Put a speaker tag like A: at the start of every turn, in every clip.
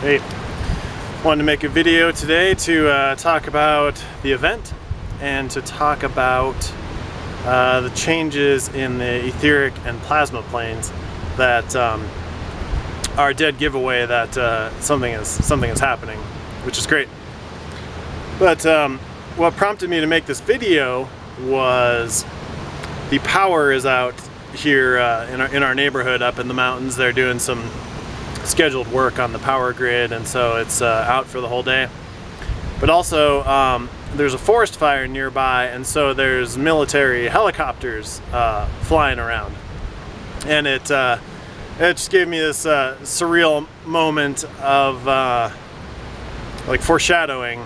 A: Hey, wanted to make a video today to talk about the event and to talk about the changes in the etheric and plasma planes that are a dead giveaway that something is happening, which is great. But what prompted me to make this video was the power is out here in our neighborhood up in the mountains. They're doing some scheduled work on the power grid, and so it's out for the whole day. But also there's a forest fire nearby, and so there's military helicopters flying around, and it just gave me this surreal moment of like foreshadowing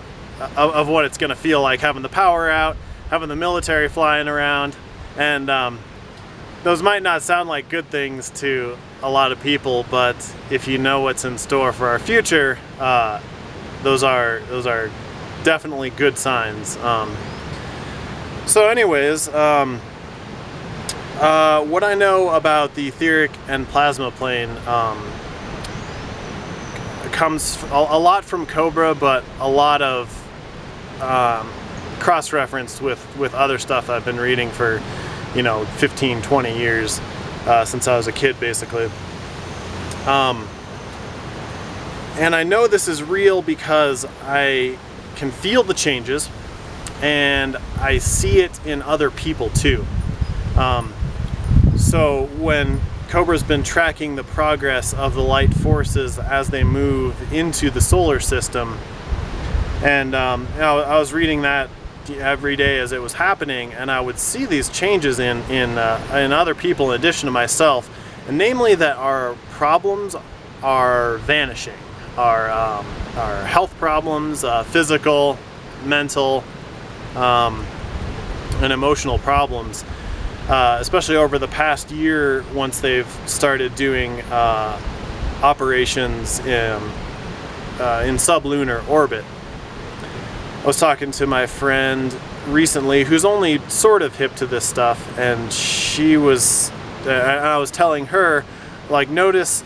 A: of what it's going to feel like having the power out, having the military flying around. And those might not sound like good things to a lot of people, but if you know what's in store for our future, those are definitely good signs. So anyways, what I know about the etheric and plasma plane comes a lot from Cobra, but a lot of cross-referenced with other stuff I've been reading for 15, 20 years, since I was a kid, basically. And I know this is real because I can feel the changes, and I see it in other people too. So when Cobra's been tracking the progress of the light forces as they move into the solar system, and I was reading that every day as it was happening, and I would see these changes in other people in addition to myself, and namely that our problems are vanishing, our health problems, physical, mental, and emotional problems, especially over the past year once they've started doing operations in sublunar orbit. I was talking to my friend recently who's only sort of hip to this stuff, and I was telling her, like, notice,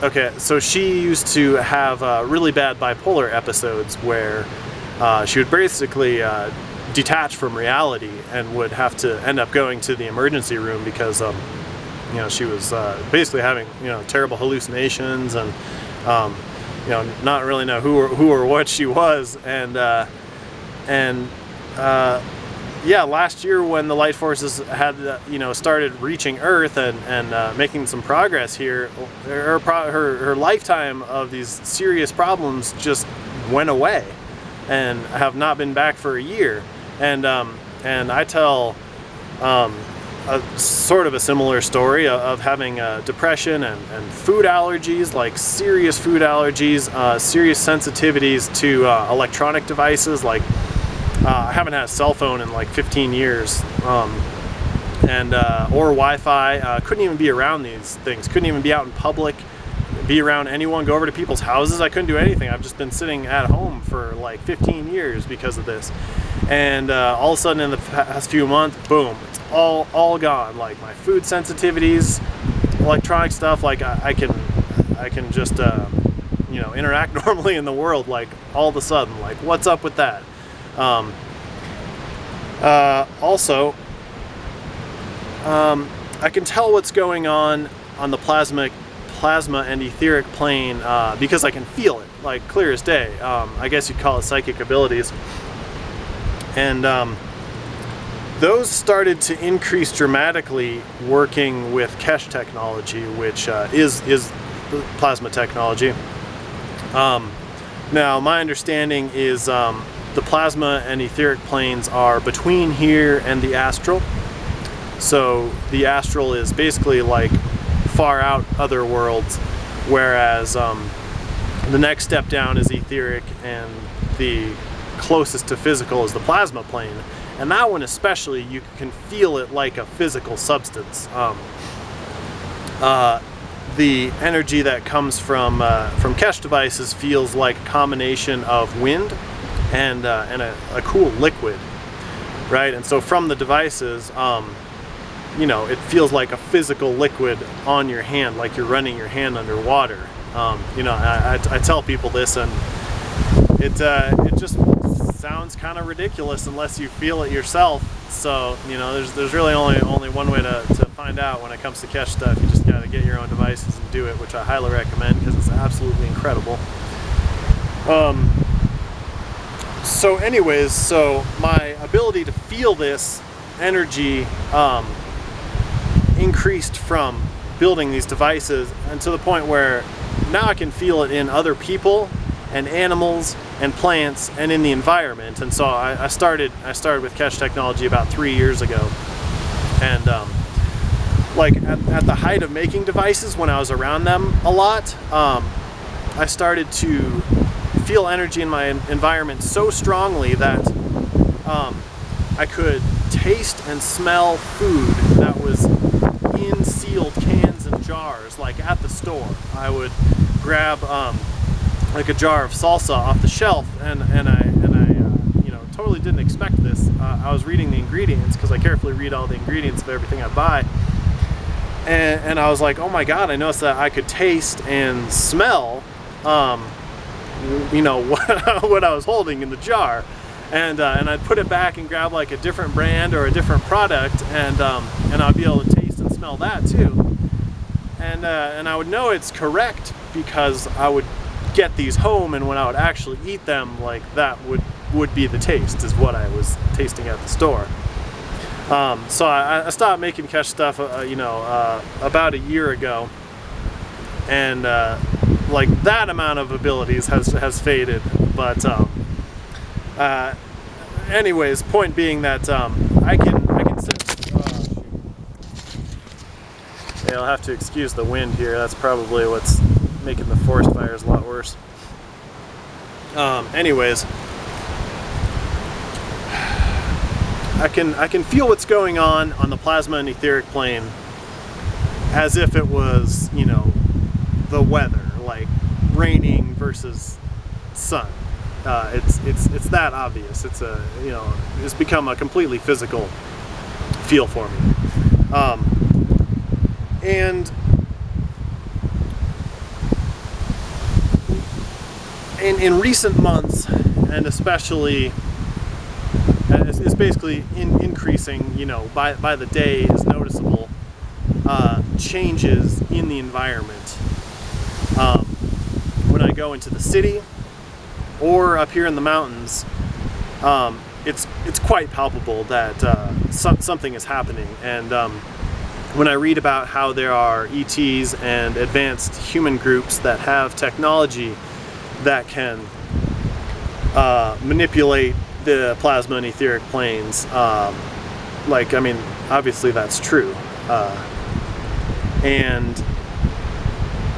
A: okay, so she used to have really bad bipolar episodes where she would basically detach from reality and would have to end up going to the emergency room because she was basically having terrible hallucinations and not really know who or what she was, and last year when the light forces had started reaching Earth and making some progress here, her lifetime of these serious problems just went away and have not been back for a year, and I tell a sort of a similar story of having depression and food allergies, like serious food allergies, serious sensitivities to electronic devices. Like I haven't had a cell phone in like 15 years, or Wi-Fi. Couldn't even be around these things. Couldn't even be out in public, be around anyone, go over to people's houses. I couldn't do anything. I've just been sitting at home for like 15 years because of this. And all of a sudden in the past few months, boom, it's all gone. Like my food sensitivities, electronic stuff, like I can just interact normally in the world, like all of a sudden. Like, what's up with that? Also, I can tell what's going on the plasma and etheric plane because I can feel it, like clear as day. I guess you'd call it psychic abilities. And those started to increase dramatically working with Kesh technology, which is plasma technology. Now, my understanding is the plasma and etheric planes are between here and the astral. So the astral is basically like far out other worlds, whereas the next step down is etheric, and the closest to physical is the plasma plane. And that one especially, you can feel it like a physical substance. The energy that comes from Kesh devices feels like a combination of wind and a cool liquid, right? And so from the devices, it feels like a physical liquid on your hand, like you're running your hand underwater. You know, I tell people this, and it just sounds kind of ridiculous unless you feel it yourself. So, you know, there's really only one way to find out when it comes to Kesh stuff. You just got to get your own devices and do it, which I highly recommend because it's absolutely incredible. So anyways, so my ability to feel this energy increased from building these devices, and to the point where now I can feel it in other people and animals and plants and in the environment. And so I started with Kesh technology about 3 years ago, and like at the height of making devices, when I was around them a lot, I started to feel energy in my environment so strongly that I could taste and smell food that was in sealed cans and jars, like at the store. I would grab like a jar of salsa off the shelf, and I you know, totally didn't expect this. I was reading the ingredients because I carefully read all the ingredients of everything I buy, and I was like, oh my god, I noticed that I could taste and smell you know, what I was holding in the jar, and I'd put it back and grab like a different brand or a different product, and I'd be able to taste and smell that too, and I would know it's correct because I would get these home, and when I would actually eat them, like that would be the taste, is what I was tasting at the store. So I stopped making Kesh stuff you know, about a year ago, and like that amount of abilities has faded, but anyways, point being that I can sense. Yeah, I'll have to excuse the wind here. That's probably what's making the forest fires a lot worse. Anyways, I can feel what's going on the plasma and etheric plane as if it was, you know, the weather, like raining versus sun. It's that obvious. It's a, you know, it's become a completely physical feel for me. And in recent months, and especially it's basically increasing, you know, by the day, is noticeable changes in the environment. When I go into the city or up here in the mountains, it's quite palpable that something is happening. And when I read about how there are ETs and advanced human groups that have technology that can manipulate the plasma and etheric planes, like, I mean, obviously that's true. And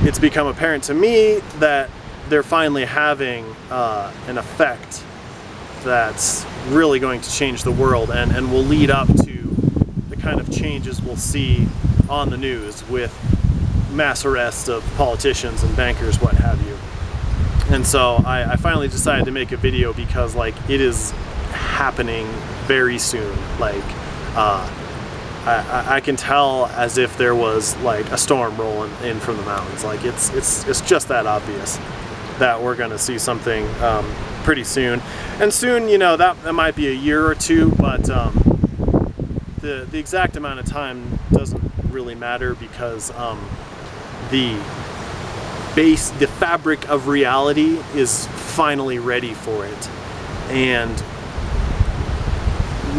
A: it's become apparent to me that they're finally having an effect that's really going to change the world, and will lead up to the kind of changes we'll see on the news with mass arrests of politicians and bankers, what have you. And so I finally decided to make a video because, like, it is happening very soon. Like, I can tell as if there was like a storm rolling in from the mountains. Like, it's just that obvious that we're gonna see something pretty soon. And soon, you know, that might be a year or two, but the exact amount of time doesn't really matter, because the fabric of reality is finally ready for it. And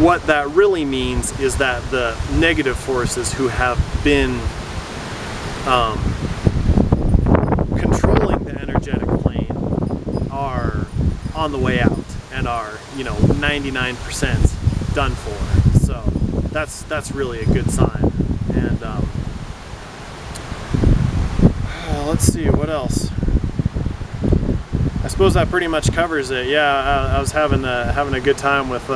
A: what that really means is that the negative forces who have been controlling the energetic plane are on the way out and are, you know, 99% done for. So that's really a good sign. And let's see, what else? I suppose that pretty much covers it. Yeah, I was having a good time with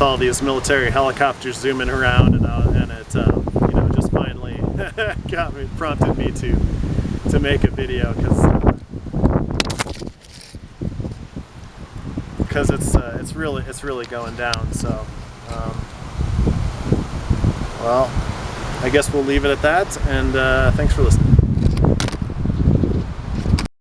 A: all these military helicopters zooming around, and it you know, just finally prompted me to make a video, because it's really going down. So well, I guess we'll leave it at that, and thanks for listening.